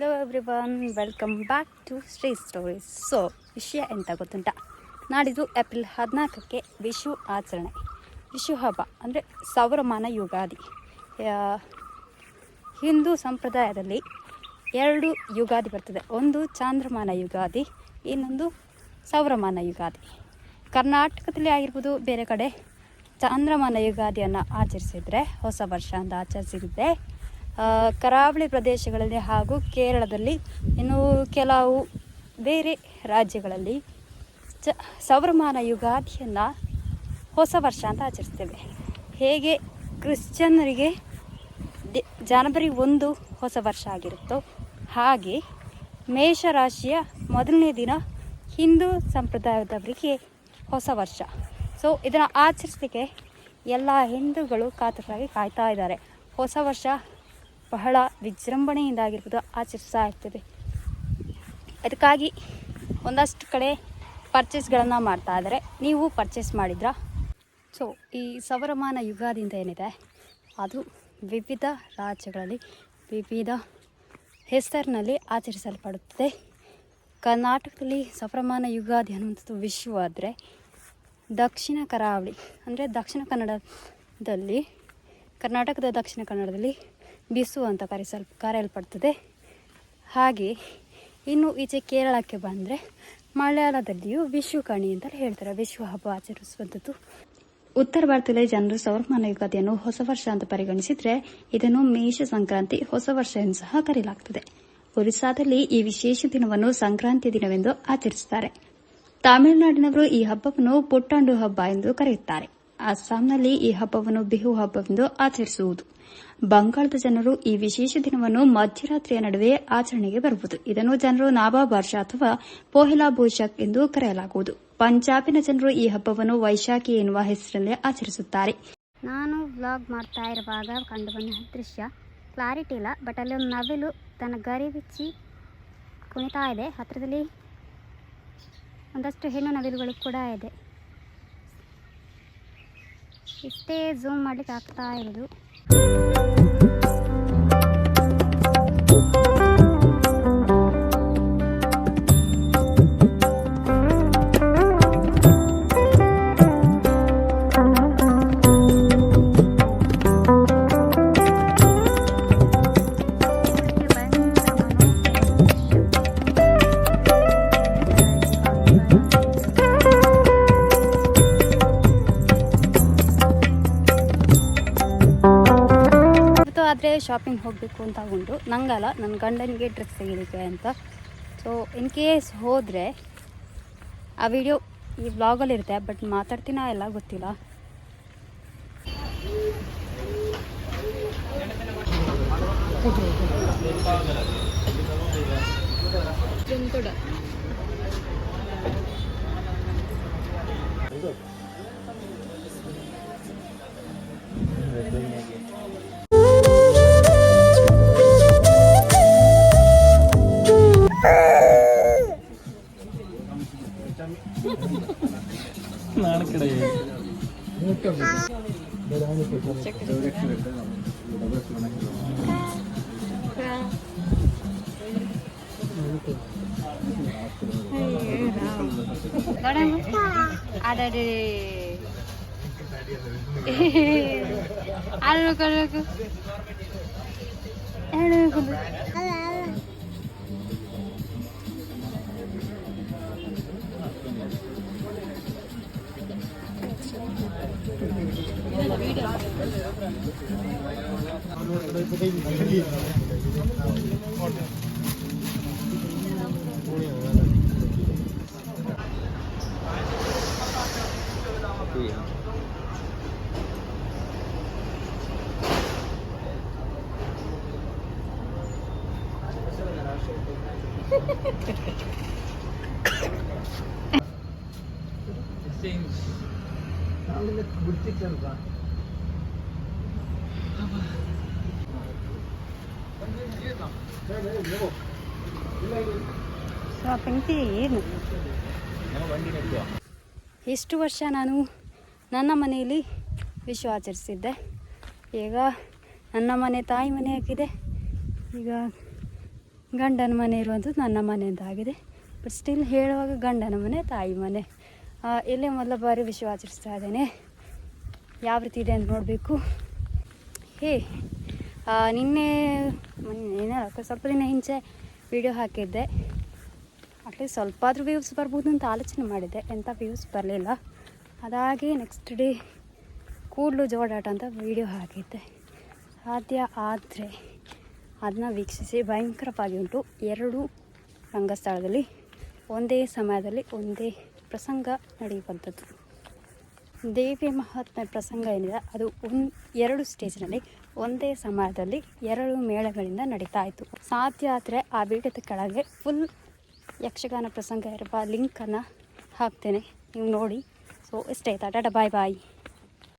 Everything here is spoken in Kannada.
Hello everyone, welcome back to Shri stories. So ವಿಷಯ ಎಂತ ಗೊತ್ತುಂಟ, ನಾಡಿದ್ದು ಏಪ್ರಿಲ್ 14ಕ್ಕೆ ವಿಷು ಆಚರಣೆ. ವಿಷು ಹಬ್ಬ ಅಂದರೆ ಸೌರಮಾನ ಯುಗಾದಿ. ಹಿಂದೂ ಸಂಪ್ರದಾಯದಲ್ಲಿ 2 ಯುಗಾದಿ ಬರ್ತದೆ. ಒಂದು ಚಾಂದ್ರಮಾನ ಯುಗಾದಿ, ಇನ್ನೊಂದು ಸೌರಮಾನ ಯುಗಾದಿ. ಕರ್ನಾಟಕದಲ್ಲಿ ಆಗಿರ್ಬೋದು, ಬೇರೆ ಕಡೆ ಚಾಂದ್ರಮಾನ ಯುಗಾದಿಯನ್ನು ಆಚರಿಸಿದರೆ ಹೊಸ ವರ್ಷ ಅಂತ ಆಚರಿಸಿದರೆ, ಕರಾವಳಿ ಪ್ರದೇಶಗಳಲ್ಲಿ ಹಾಗೂ ಕೇರಳದಲ್ಲಿ, ಇನ್ನು ಕೆಲವು ಬೇರೆ ರಾಜ್ಯಗಳಲ್ಲಿ ಸೌರಮಾನ ಯುಗಾದಿಯನ್ನು ಹೊಸ ವರ್ಷ ಅಂತ ಆಚರಿಸ್ತೇವೆ. ಹೇಗೆ ಕ್ರಿಶ್ಚಿಯನ್ನರಿಗೆ ಜನವರಿ 1 ಹೊಸ ವರ್ಷ ಆಗಿರುತ್ತೋ, ಹಾಗೆ ಮೇಷರಾಶಿಯ ಮೊದಲನೇ ದಿನ ಹಿಂದೂ ಸಂಪ್ರದಾಯದವರಿಗೆ ಹೊಸ ವರ್ಷ. ಸೊ ಇದನ್ನು ಆಚರಿಸಲಿಕ್ಕೆ ಎಲ್ಲ ಹಿಂದೂಗಳು ಕಾತರರಾಗಿ ಕಾಯ್ತಾ ಇದ್ದಾರೆ. ಹೊಸ ವರ್ಷ ಬಹಳ ವಿಜೃಂಭಣೆಯಿಂದಾಗಿರ್ಬೋದು ಆಚರಿಸ್ತಾ ಇರ್ತೇವೆ. ಅದಕ್ಕಾಗಿ ಒಂದಷ್ಟು ಕಡೆ ಪರ್ಚೇಸ್ಗಳನ್ನು ಮಾಡ್ತಾ ಇದ್ದಾರೆ. ನೀವು ಪರ್ಚೇಸ್ ಮಾಡಿದ್ರಾ? ಸೊ ಈ ಸೌರಮಾನ ಯುಗಾದಿಯಿಂದ ಏನಿದೆ, ಅದು ವಿವಿಧ ರಾಜ್ಯಗಳಲ್ಲಿ ವಿವಿಧ ಹೆಸರಿನಲ್ಲಿ ಆಚರಿಸಲ್ಪಡುತ್ತದೆ. ಕರ್ನಾಟಕದಲ್ಲಿ ಸೌರಮಾನ ಯುಗಾದಿ ಅನ್ನುವಂಥದ್ದು ವಿಷು ಆದರೆ, ದಕ್ಷಿಣ ಕರಾವಳಿ ಅಂದರೆ ದಕ್ಷಿಣ ಕನ್ನಡದಲ್ಲಿ, ಕರ್ನಾಟಕದ ದಕ್ಷಿಣ ಕನ್ನಡದಲ್ಲಿ ಬಿಸು ಅಂತ ಕರೆಯಲ್ಪಡ್ತದೆ. ಹಾಗೆ ಇನ್ನು ಈಚೆ ಕೇರಳಕ್ಕೆ ಬಂದರೆ ಮಲಯಾಳದಲ್ಲಿಯೂ ವಿಷು ಕಣಿ ಅಂತ ಹೇಳ್ತಾರೆ. ವಿಷು ಹಬ್ಬ ಆಚರಿಸುವಂಥದ್ದು. ಉತ್ತರ ಭಾರತದಲ್ಲಿ ಜನರು ಸೌರಮಾನ ಯುಗಾದಿಯನ್ನು ಹೊಸ ವರ್ಷ ಅಂತ ಪರಿಗಣಿಸಿದರೆ, ಇದನ್ನು ಮೇಷ ಸಂಕ್ರಾಂತಿ ಹೊಸ ವರ್ಷ ಎಂದು ಸಹ ಕರೆಯಲಾಗುತ್ತದೆ. ಒರಿಸ್ಸಾದಲ್ಲಿ ಈ ವಿಶೇಷ ದಿನವನ್ನು ಸಂಕ್ರಾಂತಿ ದಿನವೆಂದು ಆಚರಿಸುತ್ತಾರೆ. ತಮಿಳುನಾಡಿನವರು ಈ ಹಬ್ಬವನ್ನು ಪುಟ್ಟಾಂಡು ಹಬ್ಬ ಎಂದು ಕರೆಯುತ್ತಾರೆ. ಅಸ್ಸಾಂನಲ್ಲಿ ಈ ಹಬ್ಬವನ್ನು ಬಿಹು ಹಬ್ಬವೆಂದು ಆಚರಿಸುವುದು. ಬಂಗಾಳದ ಜನರು ಈ ವಿಶೇಷ ದಿನವನ್ನು ಮಧ್ಯರಾತ್ರಿಯ ನಡುವೆ ಆಚರಣೆಗೆ ಬರುವುದು. ಇದನ್ನು ಜನರು ನವಾಬರ್ಷ ಅಥವಾ ಪೋಹಿಲಾ ಬೋಯಿಶಾಕ್ ಎಂದು ಕರೆಯಲಾಗುವುದು. ಪಂಜಾಬಿನ ಜನರು ಈ ಹಬ್ಬವನ್ನು ವೈಶಾಖಿ ಎನ್ನುವ ಹೆಸರಲ್ಲಿ ಆಚರಿಸುತ್ತಾರೆ. ನಾನು ವ್ಲಾಗ್ ಮಾಡ್ತಾ ಇರುವಾಗ ಕಂಡು ಬಂದ ದೃಶ್ಯ ಕ್ಲಾರಿಟಿ ಇಲ್ಲ, ಬಟ್ ಅಲ್ಲಿ ಒಂದು ನವಿಲು ತನ್ನ ಗರಿ ಬಿಚ್ಚಿ ಕುಣಿತಾ ಇದೆ. ಹತ್ತಿರದಲ್ಲಿ ಒಂದಷ್ಟು ಹೆಣ್ಣು ನವಿಲುಗಳು ಕೂಡ ಇದೆ. ಇಷ್ಟೇ ಝೂಮ್ ಮಾಡಲಿಕ್ಕೆ ಆಗ್ತಾ ಇರೋದು. ಆದರೆ ಶಾಪಿಂಗ್ ಹೋಗಬೇಕು ಅಂತ ಉಂಟು. ನಂಗಲ್ಲ, ನನ್ನ ಗಂಡನಿಗೆ ಡ್ರೆಸ್ ತೆಗಿಲಿಕ್ಕೆ ಅಂತ. ಸೊ ಇನ್ ಕೇಸ್ ಹೋದರೆ ಆ ವಿಡಿಯೋ ಈ ವ್ಲಾಗಲ್ಲಿರುತ್ತೆ, ಬಟ್ ಮಾತಾಡ್ತೀನೋ ಎಲ್ಲ ಗೊತ್ತಿಲ್ಲ. ಶಾಪಿಂಗ್ ಏನು ಎಷ್ಟು ವರ್ಷ ನಾನು ನನ್ನ ಮನೆಯಲ್ಲಿ ವಿಷು ಆಚರಿಸಿದ್ದೆ. ಈಗ ನನ್ನ ಮನೆ ತಾಯಿ ಮನೆ ಆಗಿದೆ. ಈಗ ಗಂಡನ ಮನೆ ಇರುವಂಥದ್ದು ನನ್ನ ಮನೆ ಅಂತ ಆಗಿದೆ. ಬಟ್ ಸ್ಟಿಲ್ ಹೇಳುವಾಗ ಗಂಡನ ಮನೆ, ತಾಯಿ ಮನೆ. ಇಲ್ಲೇ ಮೊದಲ ಬಾರಿ ವಿಷಯ ಆಚರಿಸ್ತಾ ಇದ್ದೇನೆ. ಯಾವ ರೀತಿ ಇದೆ ಅಂತ ನೋಡಬೇಕು. ನಿನ್ನೆ ಸ್ವಲ್ಪ ದಿನ ಹಿಂಚೆ ವಿಡಿಯೋ ಹಾಕಿದ್ದೆ. ಅಟ್ಲೀಸ್ಟ್ ಸ್ವಲ್ಪ ಆದರೂ ವ್ಯೂಸ್ ಬರ್ಬೋದು ಅಂತ ಆಲೋಚನೆ ಮಾಡಿದ್ದೆ. ಎಂಥ ವ್ಯೂಸ್ ಬರಲಿಲ್ಲ. ಅದಾಗಿ ನೆಕ್ಸ್ಟ್ ಡೇ ಕೂದಲು ಜೋಡಾಟ ಅಂತ ವಿಡಿಯೋ ಹಾಕಿದ್ದೆ. ಸಾಧ್ಯ ಆದರೆ ಅದನ್ನ ವೀಕ್ಷಿಸಿ. ಭಯಂಕರವಾಗಿ ಉಂಟು. 2 ರಂಗಸ್ಥಳದಲ್ಲಿ ಒಂದೇ ಸಮಯದಲ್ಲಿ ಒಂದೇ ಪ್ರಸಂಗ ನಡೆಯುವಂಥದ್ದು. ದೇವಿಯ ಮಹಾತ್ಮೆ ಪ್ರಸಂಗ ಏನಿದೆ ಅದು 2 ಸ್ಟೇಜ್ನಲ್ಲಿ ಒಂದೇ ಸಮಯದಲ್ಲಿ 2 ಮೇಳಗಳಿಂದ ನಡೀತಾ ಇತ್ತು. ಸಾಧ್ಯ ಆದರೆ ಆ ವಿಡಿಯೋದ ಕೆಳಗೆ ಫುಲ್ ಯಕ್ಷಗಾನ ಪ್ರಸಂಗ ಇರುವ ಲಿಂಕನ್ನು ಹಾಕ್ತೇನೆ, ನೀವು ನೋಡಿ. ಸೊ ಇಷ್ಟೇ ಆಯ್ತಾ, ಟಾಟಾ ಬಾಯ್ ಬಾಯ್.